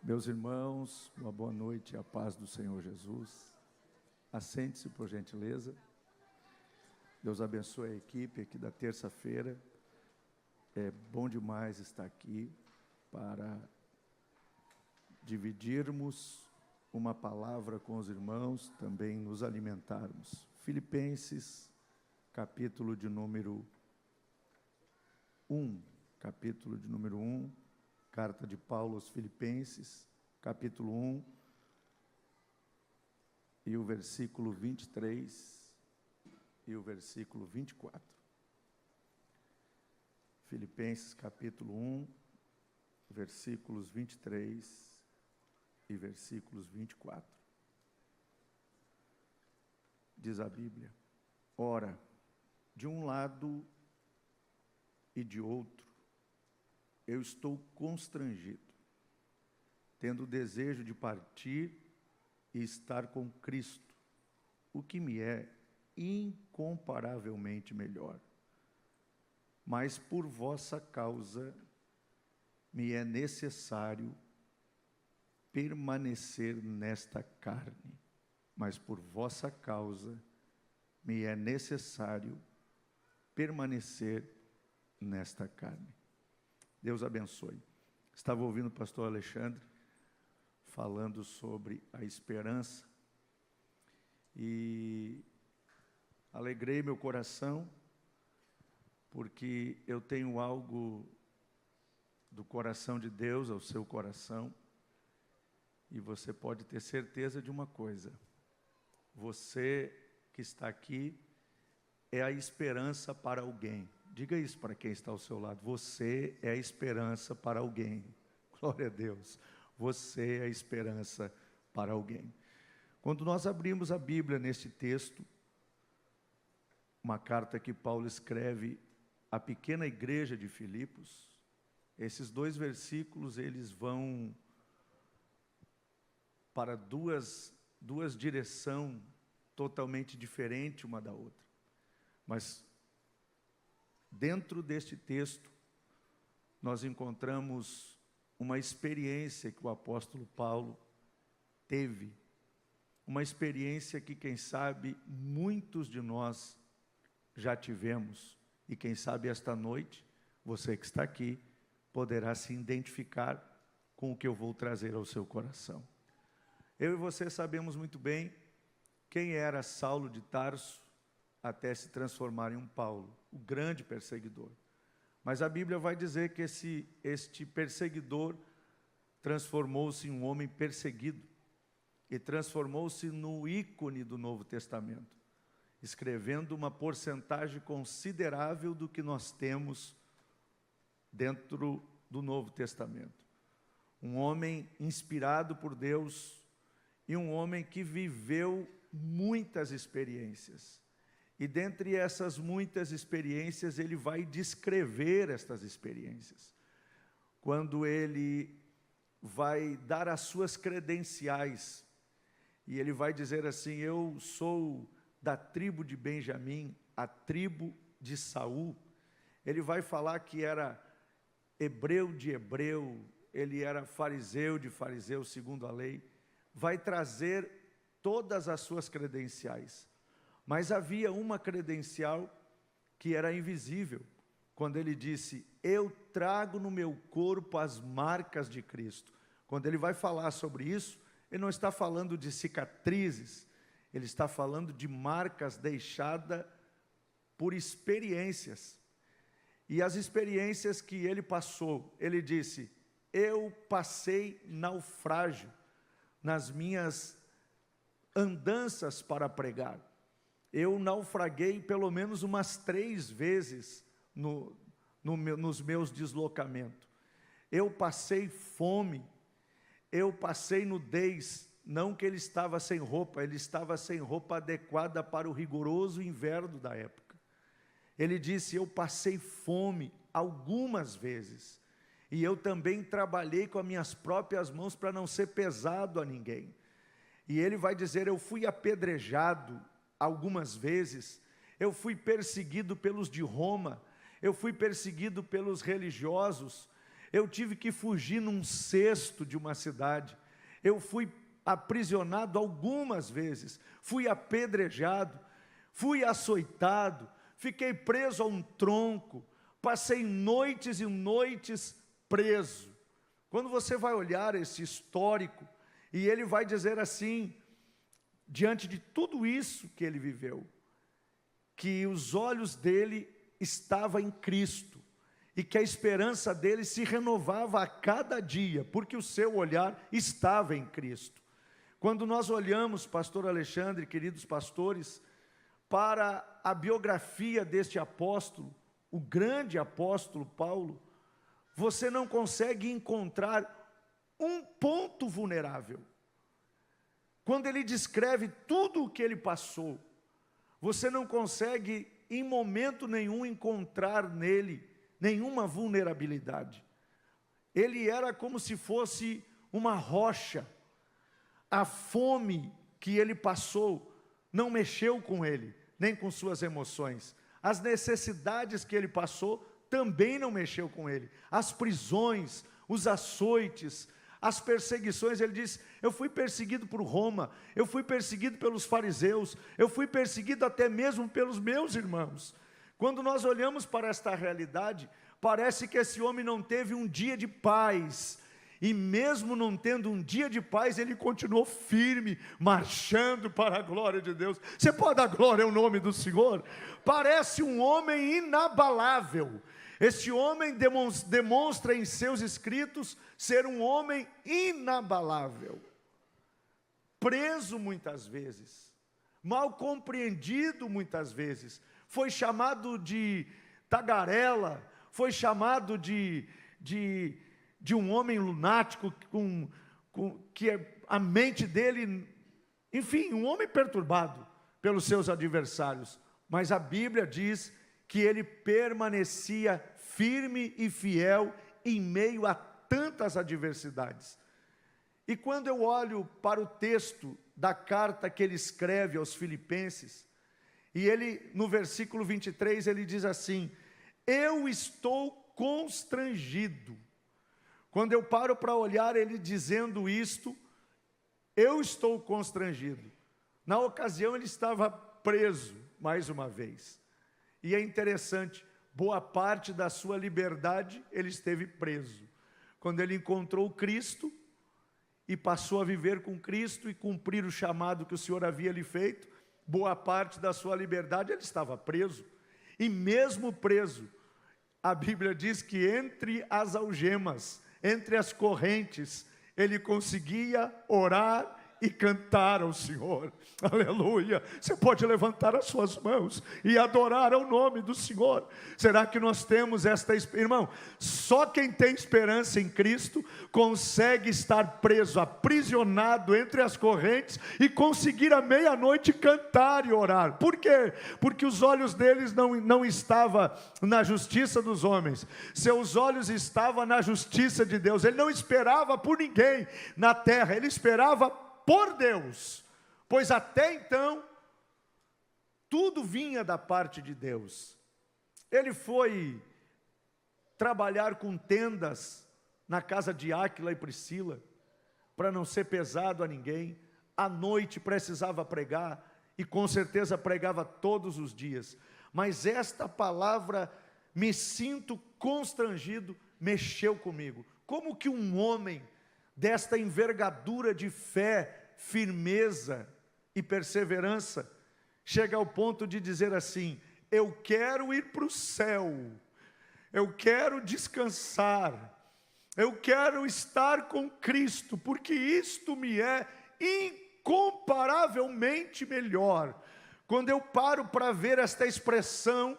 Meus irmãos, uma boa noite e a paz do Senhor Jesus. Assente-se, por gentileza. Deus abençoe a equipe aqui da terça-feira. É bom demais estar aqui para dividirmos uma palavra com os irmãos, também nos alimentarmos. Filipenses, capítulo de número 1. Capítulo de número 1. Carta de Paulo aos Filipenses, capítulo 1, e o versículo 23 e o versículo 24. Filipenses, capítulo 1, versículos 23 e versículos 24. Diz a Bíblia: ora, de um lado e de outro, eu estou constrangido, tendo o desejo de partir e estar com Cristo, o que me é incomparavelmente melhor. Mas por vossa causa me é necessário permanecer nesta carne. Mas por vossa causa me é necessário permanecer nesta carne. Deus abençoe. Estava ouvindo o pastor Alexandre falando sobre a esperança e alegrei meu coração, porque eu tenho algo do coração de Deus ao seu coração, e você pode ter certeza de uma coisa: você que está aqui é a esperança para alguém. Diga isso para quem está ao seu lado: você é a esperança para alguém. Glória a Deus. Você é a esperança para alguém. Quando nós abrimos a Bíblia neste texto, uma carta que Paulo escreve à pequena igreja de Filipos, esses dois versículos, eles vão para duas direções totalmente diferentes uma da outra. Mas dentro deste texto, nós encontramos uma experiência que o apóstolo Paulo teve, uma experiência que, quem sabe, muitos de nós já tivemos, e quem sabe esta noite, você que está aqui, poderá se identificar com o que eu vou trazer ao seu coração. Eu e você sabemos muito bem quem era Saulo de Tarso, até se transformar em um Paulo, o grande perseguidor. Mas a Bíblia vai dizer que este perseguidor transformou-se em um homem perseguido e transformou-se no ícone do Novo Testamento, escrevendo uma porcentagem considerável do que nós temos dentro do Novo Testamento. Um homem inspirado por Deus e um homem que viveu muitas experiências. E dentre essas muitas experiências, ele vai descrever estas experiências. Quando ele vai dar as suas credenciais, e ele vai dizer assim: eu sou da tribo de Benjamim, a tribo de Saul. Ele vai falar que era hebreu de hebreu, ele era fariseu de fariseu segundo a lei. Vai trazer todas as suas credenciais. Mas havia uma credencial que era invisível, quando ele disse: eu trago no meu corpo as marcas de Cristo. Quando ele vai falar sobre isso, ele não está falando de cicatrizes, ele está falando de marcas deixadas por experiências. E as experiências que ele passou, ele disse: eu passei naufrágio nas minhas andanças para pregar. Eu naufraguei pelo menos umas 3 vezes nos meus deslocamentos. Eu passei fome, eu passei nudez. Não que ele estava sem roupa, ele estava sem roupa adequada para o rigoroso inverno da época. Ele disse: eu passei fome algumas vezes, e eu também trabalhei com as minhas próprias mãos para não ser pesado a ninguém. E ele vai dizer: eu fui apedrejado algumas vezes, eu fui perseguido pelos de Roma, eu fui perseguido pelos religiosos, eu tive que fugir num cesto de uma cidade, eu fui aprisionado algumas vezes, fui apedrejado, fui açoitado, fiquei preso a um tronco, passei noites e noites preso. Quando você vai olhar esse histórico, e ele vai dizer assim, diante de tudo isso que ele viveu, que os olhos dele estavam em Cristo, e que a esperança dele se renovava a cada dia, porque o seu olhar estava em Cristo. Quando nós olhamos, pastor Alexandre, queridos pastores, para a biografia deste apóstolo, o grande apóstolo Paulo, você não consegue encontrar um ponto vulnerável. Quando ele descreve tudo o que ele passou, você não consegue em momento nenhum encontrar nele nenhuma vulnerabilidade. Ele era como se fosse uma rocha. A fome que ele passou não mexeu com ele, nem com suas emoções. As necessidades que ele passou também não mexeu com ele. As prisões, os açoites, as perseguições, ele diz, eu fui perseguido por Roma, eu fui perseguido pelos fariseus, eu fui perseguido até mesmo pelos meus irmãos. Quando nós olhamos para esta realidade, parece que esse homem não teve um dia de paz, e mesmo não tendo um dia de paz, ele continuou firme, marchando para a glória de Deus. Você pode dar glória ao nome do Senhor? Parece um homem inabalável. Este homem demonstra em seus escritos ser um homem inabalável, preso muitas vezes, mal compreendido muitas vezes, foi chamado de tagarela, foi chamado de um homem lunático, que a mente dele, enfim, um homem perturbado pelos seus adversários, mas a Bíblia diz que ele permanecia firme e fiel em meio a tantas adversidades. E quando eu olho para o texto da carta que ele escreve aos Filipenses, e ele, no versículo 23, ele diz assim, eu estou constrangido. Quando eu paro para olhar ele dizendo isto, eu estou constrangido. Na ocasião ele estava preso, mais uma vez. E é interessante, boa parte da sua liberdade ele esteve preso. Quando ele encontrou Cristo e passou a viver com Cristo e cumprir o chamado que o Senhor havia lhe feito, boa parte da sua liberdade ele estava preso. E mesmo preso, a Bíblia diz que entre as algemas, entre as correntes, ele conseguia orar e cantar ao Senhor. Aleluia. Você pode levantar as suas mãos e adorar ao nome do Senhor. Será que nós temos esta esperança? Irmão, só quem tem esperança em Cristo consegue estar preso, aprisionado entre as correntes e conseguir à meia-noite cantar e orar. Por quê? Porque os olhos deles não estavam na justiça dos homens, seus olhos estavam na justiça de Deus. Ele não esperava por ninguém na terra, ele esperava por Deus, pois até então, tudo vinha da parte de Deus. Ele foi trabalhar com tendas na casa de Áquila e Priscila, para não ser pesado a ninguém. À noite precisava pregar, e com certeza pregava todos os dias. Mas esta palavra, me sinto constrangido, mexeu comigo. Como que um homem desta envergadura de fé, firmeza e perseverança, chega ao ponto de dizer assim, eu quero ir para o céu, eu quero descansar, eu quero estar com Cristo, porque isto me é incomparavelmente melhor. Quando eu paro para ver esta expressão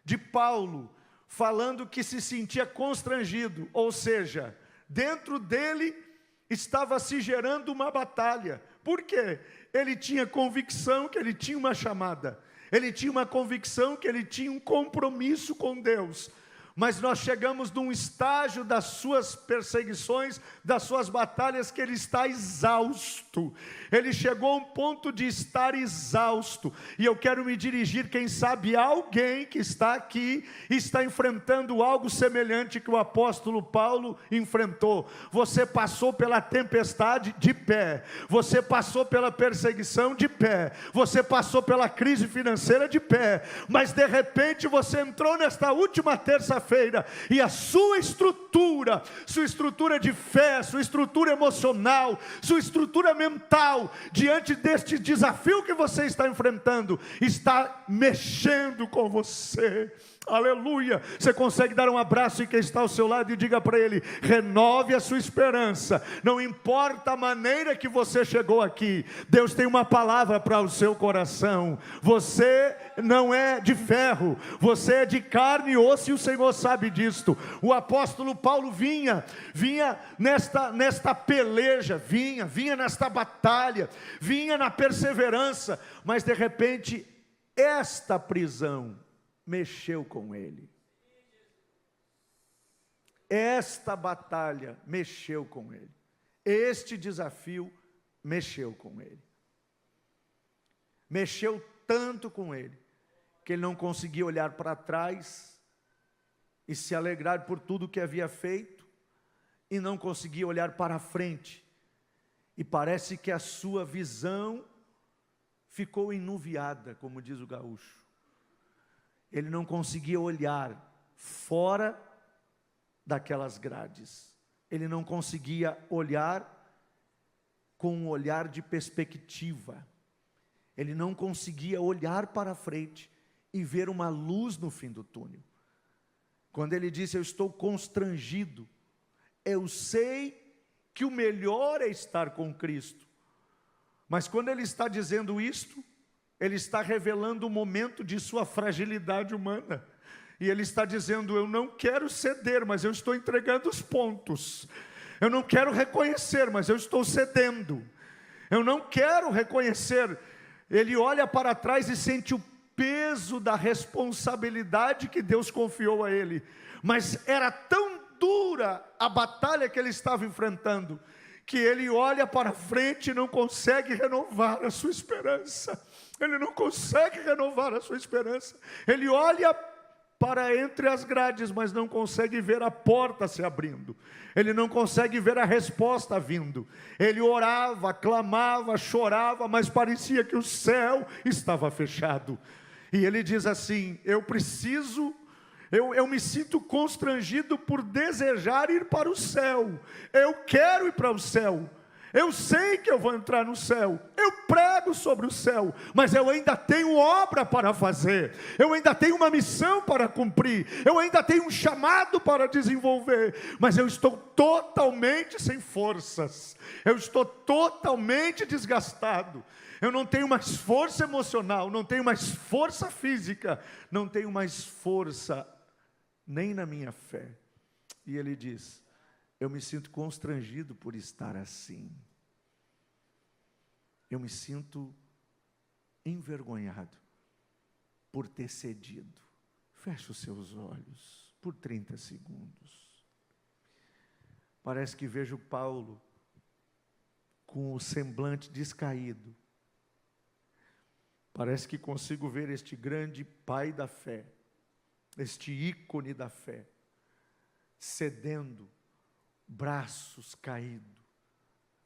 de Paulo, falando que se sentia constrangido, ou seja, dentro dele estava se gerando uma batalha. Por quê? Ele tinha convicção que ele tinha uma chamada, ele tinha uma convicção que ele tinha um compromisso com Deus, Mas nós chegamos num estágio das suas perseguições, das suas batalhas, que ele está exausto. Ele chegou a um ponto de estar exausto. E eu quero me dirigir, quem sabe, a alguém que está aqui, está enfrentando algo semelhante que o apóstolo Paulo enfrentou. Você passou pela tempestade de pé. Você passou pela perseguição de pé. Você passou pela crise financeira de pé. Mas de repente você entrou nesta última terça-feira, e a sua estrutura de fé, sua estrutura emocional, sua estrutura mental, diante deste desafio que você está enfrentando, está mexendo com você. Aleluia. Você consegue dar um abraço em quem está ao seu lado e diga para ele: renove a sua esperança. Não importa a maneira que você chegou aqui, Deus tem uma palavra para o seu coração. Você não é de ferro, você é de carne e osso, e o Senhor sabe disto. O apóstolo Paulo vinha nesta peleja, vinha nesta batalha, vinha na perseverança, mas de repente esta prisão mexeu com ele. Esta batalha mexeu com ele. Este desafio mexeu com ele. Mexeu tanto com ele, que ele não conseguia olhar para trás e se alegrar por tudo que havia feito, e não conseguia olhar para frente. E parece que a sua visão ficou enuviada, como diz o gaúcho. Ele não conseguia olhar fora daquelas grades. Ele não conseguia olhar com um olhar de perspectiva. Ele não conseguia olhar para frente e ver uma luz no fim do túnel. Quando ele disse: eu estou constrangido, eu sei que o melhor é estar com Cristo. Mas quando ele está dizendo isto, ele está revelando o momento de sua fragilidade humana. E ele está dizendo: eu não quero ceder, mas eu estou entregando os pontos. Eu não quero reconhecer, mas eu estou cedendo. Eu não quero reconhecer. Ele olha para trás e sente o peso da responsabilidade que Deus confiou a ele. Mas era tão dura a batalha que ele estava enfrentando, que ele olha para frente e não consegue renovar a sua esperança. Ele não consegue renovar a sua esperança. Ele olha para entre as grades, mas não consegue ver a porta se abrindo. Ele não consegue ver a resposta vindo. Ele orava, clamava, chorava, mas parecia que o céu estava fechado. E ele diz assim: eu me sinto constrangido por desejar ir para o céu. Eu quero ir para o céu. Eu sei que eu vou entrar no céu, eu prego sobre o céu, mas eu ainda tenho obra para fazer, eu ainda tenho uma missão para cumprir, eu ainda tenho um chamado para desenvolver, mas eu estou totalmente sem forças, eu estou totalmente desgastado, eu não tenho mais força emocional, não tenho mais força física, não tenho mais força nem na minha fé. E ele diz: eu me sinto constrangido por estar assim. Eu me sinto envergonhado por ter cedido. Feche os seus olhos por 30 segundos. Parece que vejo Paulo com o semblante descaído. Parece que consigo ver este grande pai da fé, este ícone da fé, cedendo, braços caídos,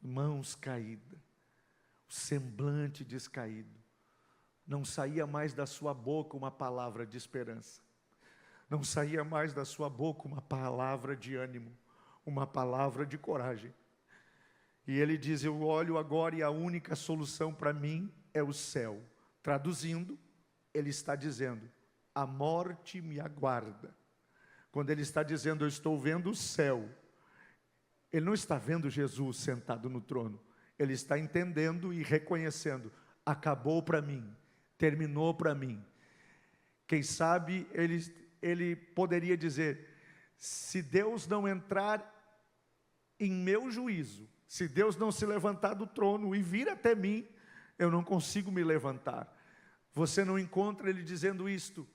mãos caídas, o semblante descaído. Não saía mais da sua boca uma palavra de esperança, não saía mais da sua boca uma palavra de ânimo, uma palavra de coragem. E ele diz: eu olho agora e a única solução para mim é o céu. Traduzindo, ele está dizendo: a morte me aguarda. Quando ele está dizendo: eu estou vendo o céu, ele não está vendo Jesus sentado no trono. Ele está entendendo e reconhecendo: acabou para mim, terminou para mim. Quem sabe ele poderia dizer: se Deus não entrar em meu juízo, se Deus não se levantar do trono e vir até mim, eu não consigo me levantar. Você não encontra ele dizendo isto,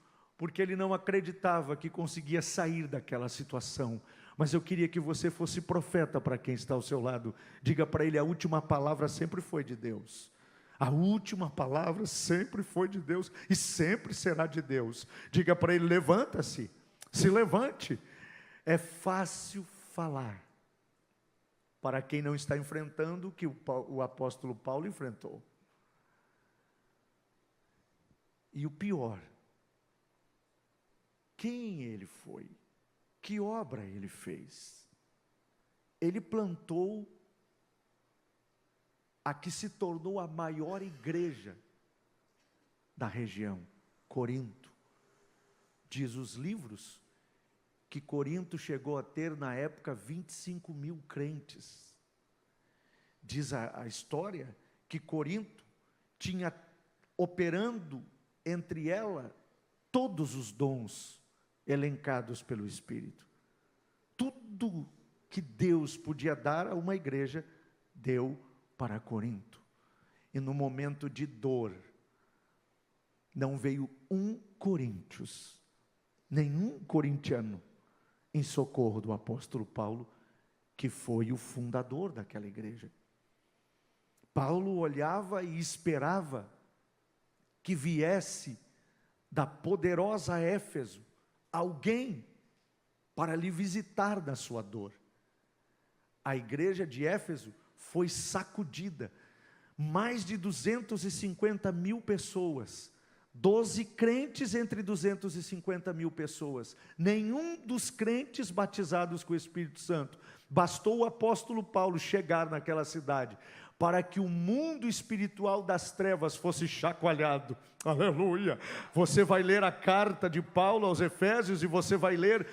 porque ele não acreditava que conseguia sair daquela situação. Mas eu queria que você fosse profeta para quem está ao seu lado. Diga para ele: a última palavra sempre foi de Deus. A última palavra sempre foi de Deus e sempre será de Deus. Diga para ele: levanta-se, se levante. É fácil falar para quem não está enfrentando o que o apóstolo Paulo enfrentou. E o pior, quem ele foi? Que obra ele fez? Ele plantou a que se tornou a maior igreja da região, Corinto. Diz os livros que Corinto chegou a ter na época 25 mil crentes. Diz a história que Corinto tinha operando entre ela todos os dons elencados pelo Espírito. Tudo que Deus podia dar a uma igreja, deu para Corinto. E no momento de dor, não veio um Coríntios, nenhum corintiano, em socorro do apóstolo Paulo, que foi o fundador daquela igreja. Paulo olhava e esperava que viesse da poderosa Éfeso alguém para lhe visitar na sua dor. A igreja de Éfeso foi sacudida, mais de 250 mil pessoas, 12 crentes entre 250 mil pessoas, nenhum dos crentes batizados com o Espírito Santo. Bastou o apóstolo Paulo chegar naquela cidade para que o mundo espiritual das trevas fosse chacoalhado. Aleluia! Você vai ler a carta de Paulo aos Efésios e você vai ler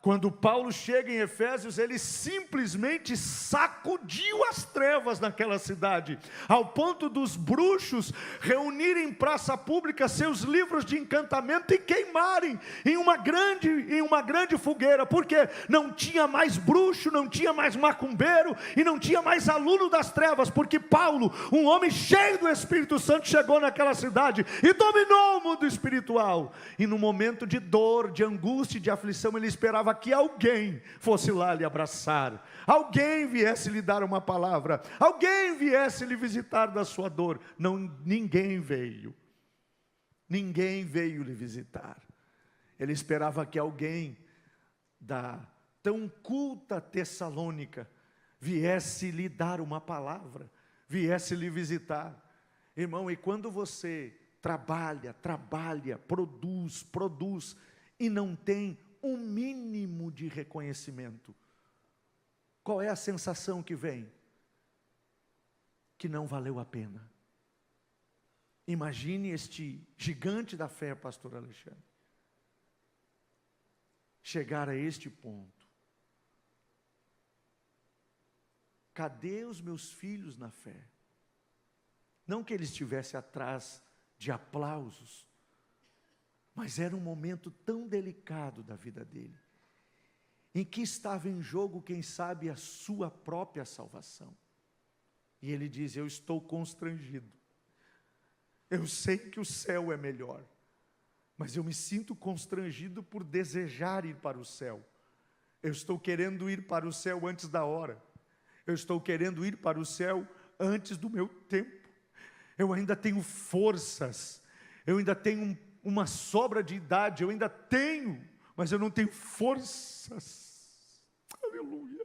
quando Paulo chega em Efésios, ele simplesmente sacudiu as trevas naquela cidade, ao ponto dos bruxos reunirem em praça pública seus livros de encantamento e queimarem em uma grande fogueira, porque não tinha mais bruxo, não tinha mais macumbeiro e não tinha mais aluno das trevas, porque Paulo, um homem cheio do Espírito Santo, chegou naquela cidade e dominou o mundo espiritual. E no momento de dor, de angústia, de aflição, ele esperava que alguém fosse lá lhe abraçar, alguém viesse lhe dar uma palavra, alguém viesse lhe visitar da sua dor. Não, ninguém veio lhe visitar. Ele esperava que alguém da tão culta Tessalônica viesse lhe dar uma palavra, viesse lhe visitar. Irmão, e quando você trabalha, produz e não tem um mínimo de reconhecimento, qual é a sensação que vem? Que não valeu a pena. Imagine este gigante da fé, pastor Alexandre, chegar a este ponto. Cadê os meus filhos na fé? Não que ele estivesse atrás de aplausos, mas era um momento tão delicado da vida dele, em que estava em jogo, quem sabe, a sua própria salvação. E ele diz: eu estou constrangido, eu sei que o céu é melhor, mas eu me sinto constrangido por desejar ir para o céu. Eu estou querendo ir para o céu antes da hora, eu estou querendo ir para o céu antes do meu tempo. Eu ainda tenho forças, eu ainda tenho uma sobra de idade, eu ainda tenho, mas eu não tenho forças. Aleluia!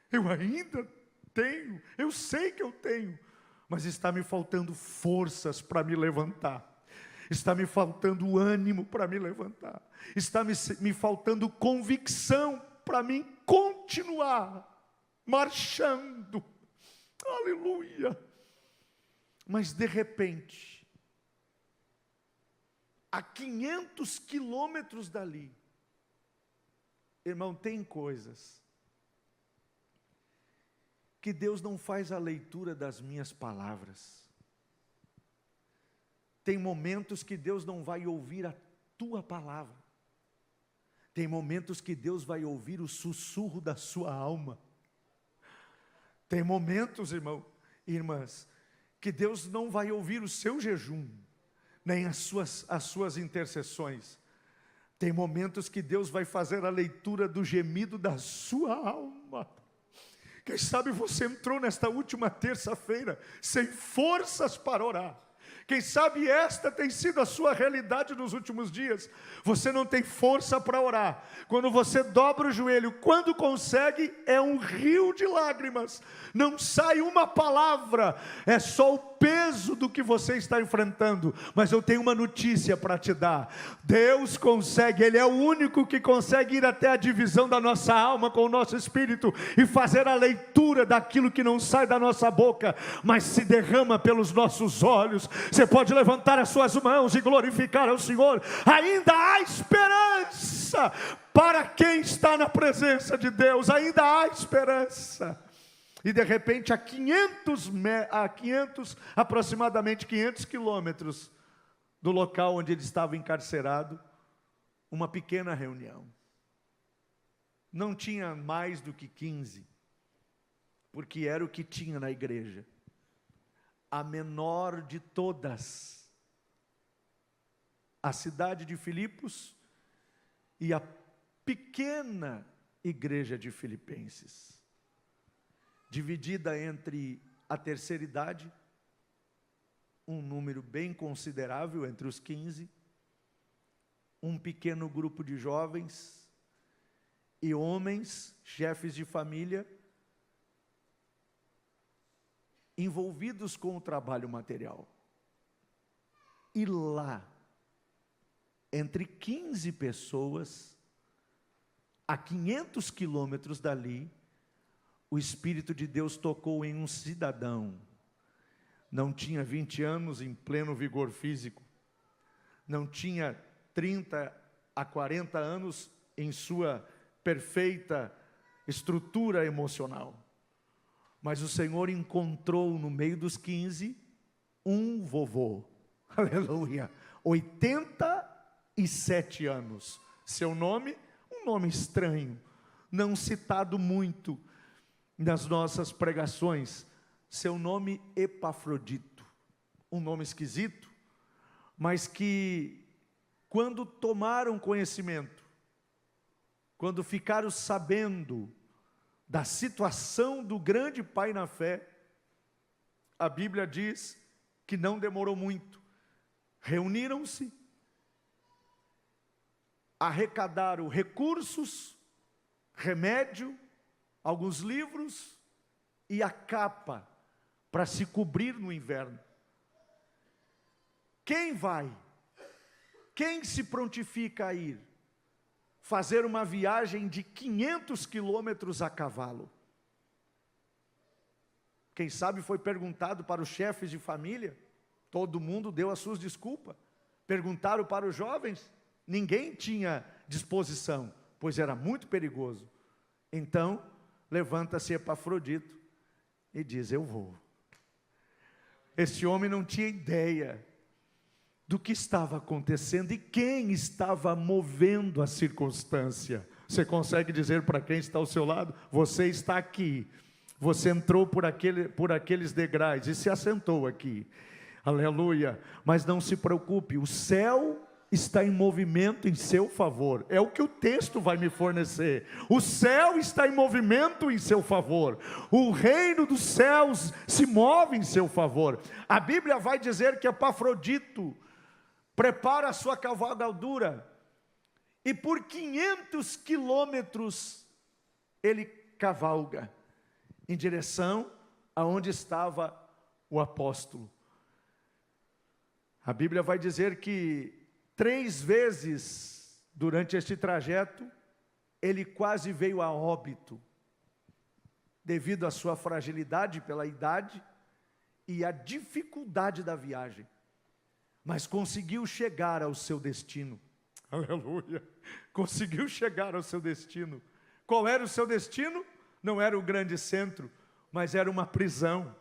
Eu ainda tenho, eu sei que eu tenho, mas está me faltando forças para me levantar, está me faltando ânimo para me levantar, está me faltando convicção para mim continuar marchando. Aleluia! Mas de repente, a 500 quilômetros dali, irmão, tem coisas que Deus não faz a leitura das minhas palavras. Tem momentos que Deus não vai ouvir a tua palavra. Tem momentos que Deus vai ouvir o sussurro da sua alma. Tem momentos, irmão e irmãs, que Deus não vai ouvir o seu jejum, nem as suas intercessões. Tem momentos que Deus vai fazer a leitura do gemido da sua alma. Quem sabe você entrou nesta última terça-feira sem forças para orar. Quem sabe esta tem sido a sua realidade nos últimos dias. Você não tem força para orar. Quando você dobra o joelho, quando consegue, é um rio de lágrimas. Não sai uma palavra, é só o peso do que você está enfrentando. Mas eu tenho uma notícia para te dar. Deus consegue, Ele é o único que consegue ir até a divisão da nossa alma com o nosso espírito e fazer a leitura daquilo que não sai da nossa boca, mas se derrama pelos nossos olhos. Você pode levantar as suas mãos e glorificar ao Senhor. Ainda há esperança para quem está na presença de Deus. Ainda há esperança. E de repente, aproximadamente 500 quilômetros do local onde ele estava encarcerado, uma pequena reunião. Não tinha mais do que 15, porque era o que tinha na igreja. A menor de todas, a cidade de Filipos e a pequena igreja de Filipenses, dividida entre a terceira idade, um número bem considerável entre os 15, um pequeno grupo de jovens e homens, chefes de família, envolvidos com o trabalho material. E lá, entre 15 pessoas, a 500 quilômetros dali, o Espírito de Deus tocou em um cidadão. Não tinha 20 anos em pleno vigor físico, não tinha 30 a 40 anos em sua perfeita estrutura emocional. Mas o Senhor encontrou no meio dos 15 um vovô, aleluia, 87 anos. Seu nome, um nome estranho, não citado muito nas nossas pregações. Seu nome, Epafrodito, um nome esquisito, mas que quando tomaram conhecimento, quando ficaram sabendo da situação do grande pai na fé, a Bíblia diz que não demorou muito. Reuniram-se, arrecadaram recursos, remédio, alguns livros e a capa para se cobrir no inverno. Quem vai? Quem se prontifica a ir? Fazer uma viagem de 500 quilômetros a cavalo. Quem sabe foi perguntado para os chefes de família, todo mundo deu as suas desculpas. Perguntaram para os jovens, ninguém tinha disposição, pois era muito perigoso. Então, levanta-se Epafrodito e diz, eu vou. Esse homem não tinha ideia do que estava acontecendo e quem estava movendo a circunstância. Você consegue dizer para quem está ao seu lado? Você está aqui, você entrou por aqueles degraus e se assentou aqui, aleluia. Mas não se preocupe, o céu está em movimento em seu favor. É o que o texto vai me fornecer. O céu está em movimento em seu favor. O reino dos céus se move em seu favor. A Bíblia vai dizer que Epafrodito prepara a sua cavalgadura e por 500 quilômetros ele cavalga em direção aonde estava o apóstolo. A Bíblia vai dizer que 3 vezes durante este trajeto ele quase veio a óbito devido à sua fragilidade pela idade e à dificuldade da viagem. Mas conseguiu chegar ao seu destino. Aleluia. Conseguiu chegar ao seu destino. Qual era o seu destino? Não era o grande centro, mas era uma prisão.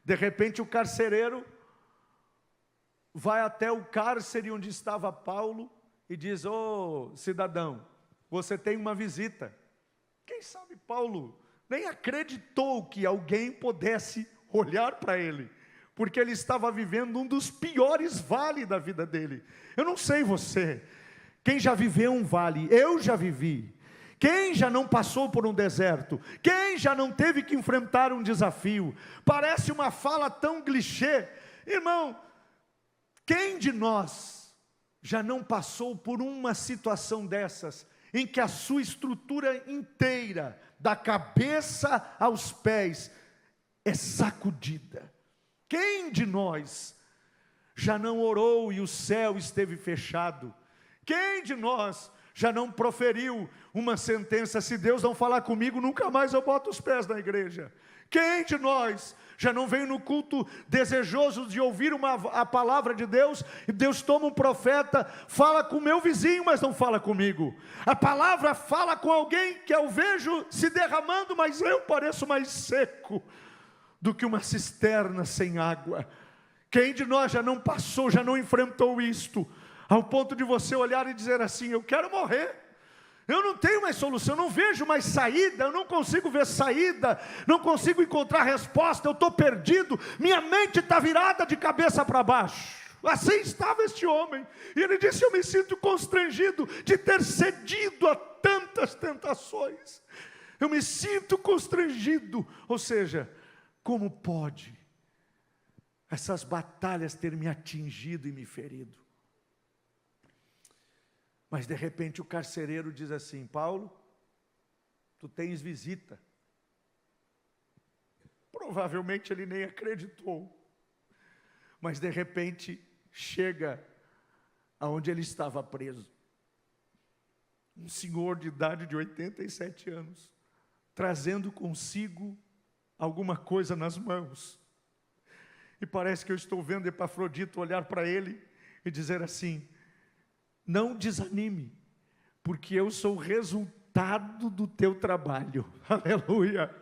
De repente o carcereiro vai até o cárcere onde estava Paulo e diz, ô cidadão, você tem uma visita. Quem sabe Paulo nem acreditou que alguém pudesse olhar para ele. porque ele estava vivendo um dos piores vales da vida dele. Eu não sei você, quem já viveu um vale? Eu já vivi. Quem já não passou por um deserto? Quem já não teve que enfrentar um desafio? Parece uma fala tão clichê. Irmão, quem de nós já não passou por uma situação dessas, em que a sua estrutura inteira, da cabeça aos pés, é sacudida? Quem de nós já não orou e o céu esteve fechado? Quem de nós já não proferiu uma sentença: se Deus não falar comigo, nunca mais eu boto os pés na igreja? Quem de nós já não veio no culto desejoso de ouvir a palavra de Deus, e Deus toma um profeta, fala com o meu vizinho, mas não fala comigo? A palavra fala com alguém que eu vejo se derramando, mas eu pareço mais seco do que uma cisterna sem água. Quem de nós já não passou, já não enfrentou isto, ao ponto de você olhar e dizer assim: eu quero morrer, eu não tenho mais solução, eu não vejo mais saída, eu não consigo ver saída, não consigo encontrar resposta, eu estou perdido, minha mente está virada de cabeça para baixo. Assim estava este homem, e ele disse: eu me sinto constrangido de ter cedido a tantas tentações, eu me sinto constrangido. Ou seja, como pode essas batalhas ter me atingido e me ferido? Mas de repente o carcereiro diz assim: Paulo, tu tens visita. Provavelmente ele nem acreditou, mas de repente chega aonde ele estava preso, um senhor de idade de 87 anos, trazendo consigo alguma coisa nas mãos. E parece que eu estou vendo Epafrodito olhar para ele e dizer assim: não desanime, porque eu sou o resultado do teu trabalho. Aleluia.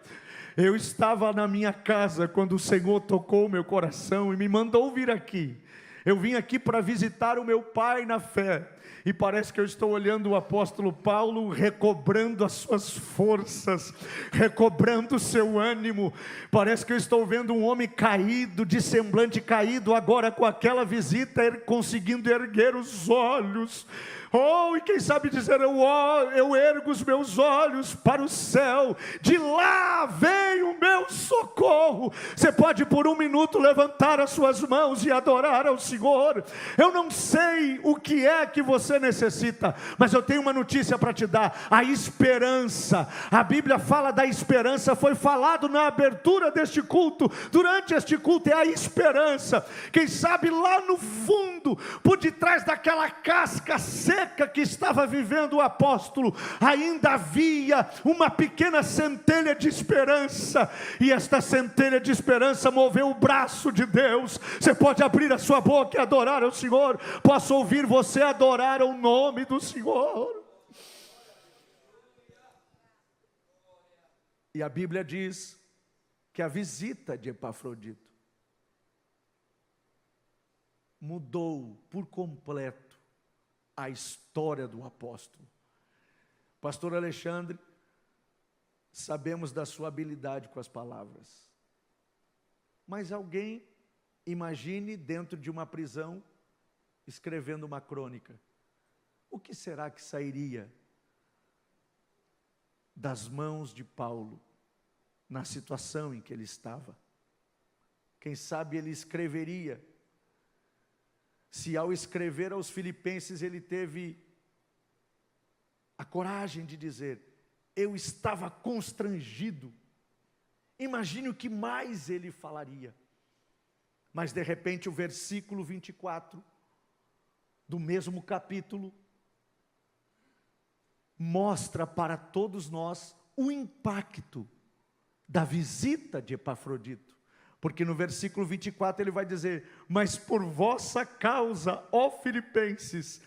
Eu estava na minha casa quando o Senhor tocou o meu coração e me mandou vir aqui. Eu vim aqui para visitar o meu pai na fé, e parece que eu estou olhando o apóstolo Paulo recobrando as suas forças, recobrando o seu ânimo. Parece que eu estou vendo um homem caído, de semblante caído, agora com aquela visita, conseguindo erguer os olhos. Oh, e quem sabe dizer: eu ergo os meus olhos para o céu, de lá vem o meu socorro. Você pode por um minuto levantar as suas mãos e adorar ao Senhor. Eu não sei o que é que você necessita, mas eu tenho uma notícia para te dar: a esperança. A Bíblia fala da esperança, foi falado na abertura deste culto, durante este culto, é a esperança. Quem sabe lá no fundo, por detrás daquela casca seca que estava vivendo o apóstolo, ainda havia uma pequena centelha de esperança, e esta centelha de esperança moveu o braço de Deus. Você pode abrir a sua boca e adorar ao Senhor. Posso ouvir você adorar o nome do Senhor. E a Bíblia diz que a visita de Epafrodito mudou por completo a história do apóstolo. Pastor Alexandre, sabemos da sua habilidade com as palavras, mas alguém imagine dentro de uma prisão, escrevendo uma crônica, o que será que sairia das mãos de Paulo, na situação em que ele estava? Quem sabe ele escreveria, se ao escrever aos Filipenses ele teve a coragem de dizer: eu estava constrangido. Imagine o que mais ele falaria. Mas de repente o versículo 24 do mesmo capítulo mostra para todos nós o impacto da visita de Epafrodito. Porque no versículo 24 ele vai dizer: mas por vossa causa, ó Filipenses,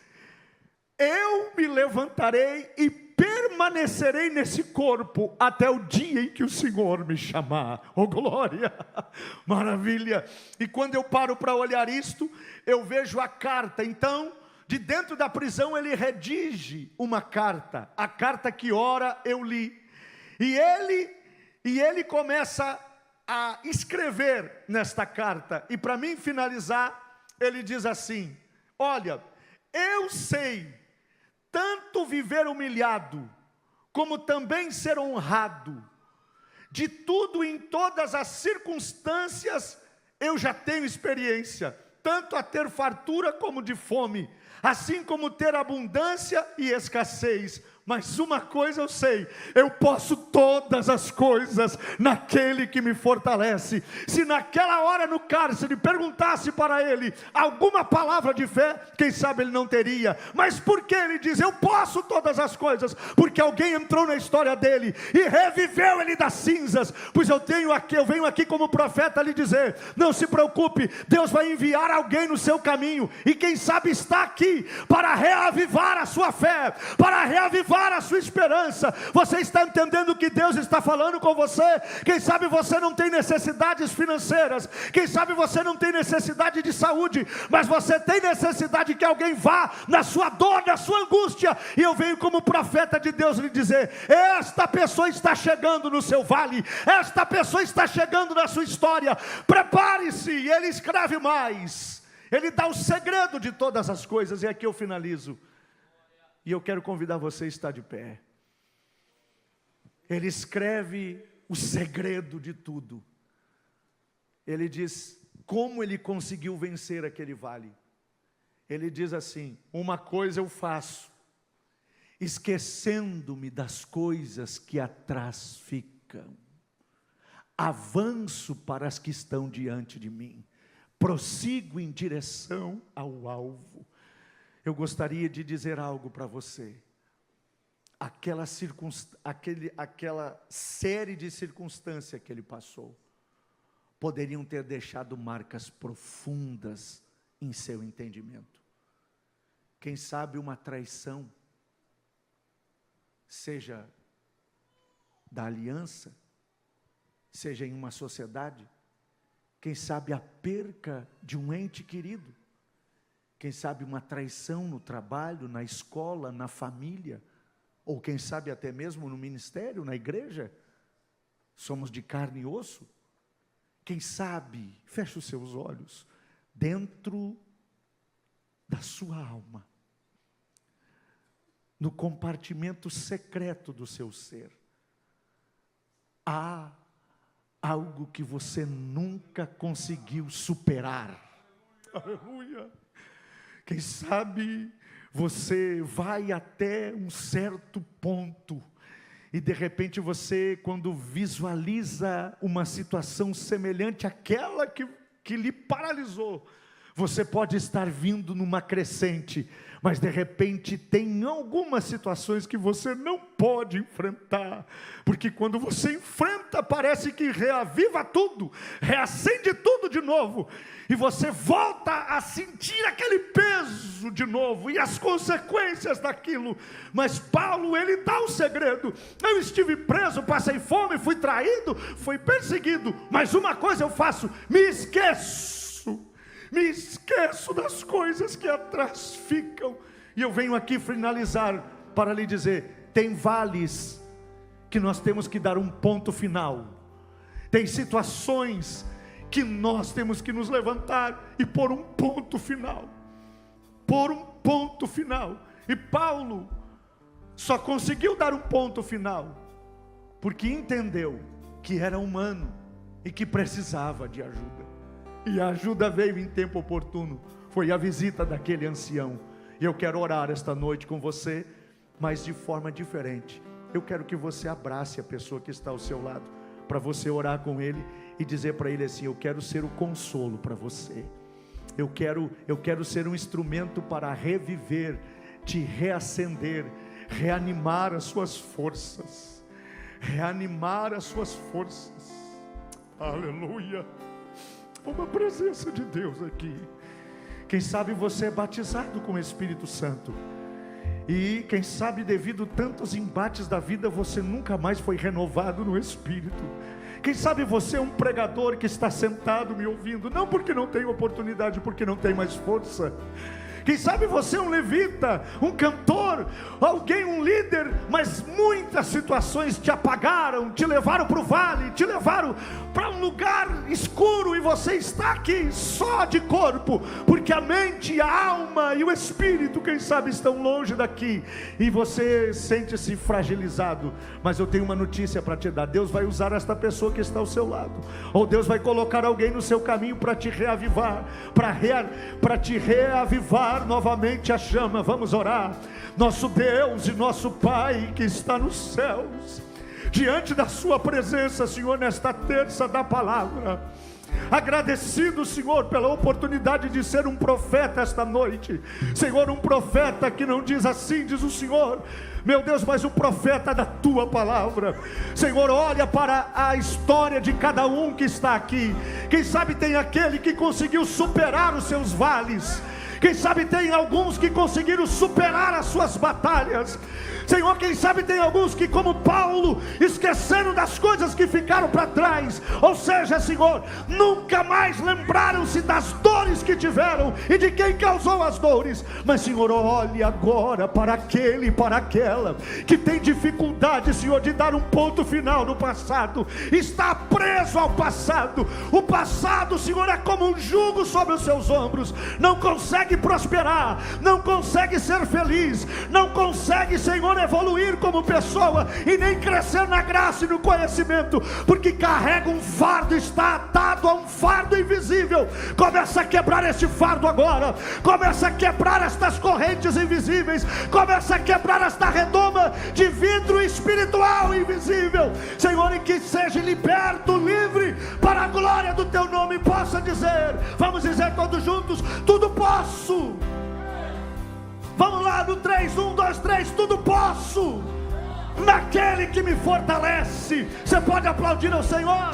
eu me levantarei e permanecerei nesse corpo até o dia em que o Senhor me chamar. Oh glória, maravilha. E quando eu paro para olhar isto, eu vejo a carta. Então, de dentro da prisão ele redige uma carta, a carta que ora eu li, e ele começa a escrever nesta carta. E para mim finalizar, ele diz assim: olha, eu sei tanto viver humilhado, como também ser honrado. De tudo em todas as circunstâncias eu já tenho experiência, tanto a ter fartura como de fome, assim como ter abundância e escassez. Mas uma coisa eu sei, eu posso todas as coisas naquele que me fortalece. Se naquela hora no cárcere perguntasse para ele alguma palavra de fé, quem sabe ele não teria. Mas por que ele diz, eu posso todas as coisas? Porque alguém entrou na história dele e reviveu ele das cinzas. Pois eu venho aqui como profeta lhe dizer, não se preocupe, Deus vai enviar alguém no seu caminho, e quem sabe está aqui para reavivar a sua fé, para reavivar a sua esperança. Você está entendendo o que Deus está falando com você? Quem sabe você não tem necessidades financeiras, quem sabe você não tem necessidade de saúde, mas você tem necessidade que alguém vá na sua dor, na sua angústia, e eu venho como profeta de Deus lhe dizer, esta pessoa está chegando no seu vale, esta pessoa está chegando na sua história, prepare-se. E ele escreve mais, ele dá o segredo de todas as coisas, e aqui eu finalizo. E eu quero convidar você a estar de pé. Ele escreve o segredo de tudo. Ele diz como ele conseguiu vencer aquele vale. Ele diz assim: uma coisa eu faço, esquecendo-me das coisas que atrás ficam, avanço para as que estão diante de mim, prossigo em direção ao alvo. Eu gostaria de dizer algo para você. Aquela série de circunstâncias que ele passou, poderiam ter deixado marcas profundas em seu entendimento. Quem sabe uma traição, seja da aliança, seja em uma sociedade, quem sabe a perca de um ente querido, quem sabe uma traição no trabalho, na escola, na família, ou quem sabe até mesmo no ministério, na igreja. Somos de carne e osso. Quem sabe, feche os seus olhos, dentro da sua alma, no compartimento secreto do seu ser, há algo que você nunca conseguiu superar. Aleluia! Quem sabe você vai até um certo ponto, e de repente você, quando visualiza uma situação semelhante àquela que lhe paralisou, você pode estar vindo numa crescente, mas de repente tem algumas situações que você não pode enfrentar, porque quando você enfrenta, parece que reaviva tudo, reacende tudo de novo, e você volta a sentir aquele peso de novo, e as consequências daquilo. Mas Paulo, ele dá o segredo: eu estive preso, passei fome, fui traído, fui perseguido, mas uma coisa eu faço, me esqueço das coisas que atrás ficam. E eu venho aqui finalizar para lhe dizer, tem vales que nós temos que dar um ponto final, tem situações que nós temos que nos levantar e pôr um ponto final, e Paulo só conseguiu dar um ponto final, porque entendeu que era humano e que precisava de ajuda. E a ajuda veio em tempo oportuno, foi a visita daquele ancião. E eu quero orar esta noite com você, mas de forma diferente. Eu quero que você abrace a pessoa que está ao seu lado, para você orar com ele e dizer para ele assim: eu quero ser o consolo para você. Eu quero ser um instrumento para reviver, te reacender, reanimar as suas forças. Aleluia! Uma presença de Deus aqui. Quem sabe você é batizado com o Espírito Santo, e quem sabe devido a tantos embates da vida, você nunca mais foi renovado no Espírito. Quem sabe você é um pregador que está sentado me ouvindo, não porque não tem oportunidade, porque não tem mais força. Quem sabe você é um levita, um cantor, alguém, um líder, mas muitas situações te apagaram, te levaram para o vale, te levaram para um lugar escuro, e você está aqui só de corpo, porque a mente, a alma e o espírito, quem sabe, estão longe daqui, e você sente-se fragilizado. Mas eu tenho uma notícia para te dar: Deus vai usar esta pessoa que está ao seu lado, ou Deus vai colocar alguém no seu caminho para te reavivar, para te reavivar novamente a chama. Vamos orar. Nosso Deus e nosso Pai que está nos céus, diante da sua presença, Senhor, nesta terça da palavra, agradecido, Senhor, pela oportunidade de ser um profeta esta noite. Senhor, um profeta que não diz assim, diz o Senhor, meu Deus, mas um profeta da tua palavra. Senhor, olha para a história de cada um que está aqui. Quem sabe tem aquele que conseguiu superar os seus vales, quem sabe tem alguns que conseguiram superar as suas batalhas. Senhor, quem sabe tem alguns que, como Paulo, esqueceram das coisas que ficaram para trás, ou seja, Senhor, nunca mais lembraram-se das dores que tiveram e de quem causou as dores. Mas, Senhor, olhe agora para aquele e para aquela que tem dificuldade, Senhor, de dar um ponto final no passado, está preso ao passado. O passado, Senhor, é como um jugo sobre os seus ombros, não consegue prosperar, não consegue ser feliz, não consegue, Senhor, evoluir como pessoa, e nem crescer na graça e no conhecimento, porque carrega um fardo, está atado a um fardo invisível. Começa a quebrar este fardo agora, começa a quebrar estas correntes invisíveis, começa a quebrar esta redoma de vidro espiritual invisível, Senhor, e que seja liberto, livre, para a glória do teu nome. Possa dizer, vamos dizer todos juntos: tudo posso. Vamos lá no 3, 1, 2, 3, tudo posso naquele que me fortalece. Você pode aplaudir ao Senhor?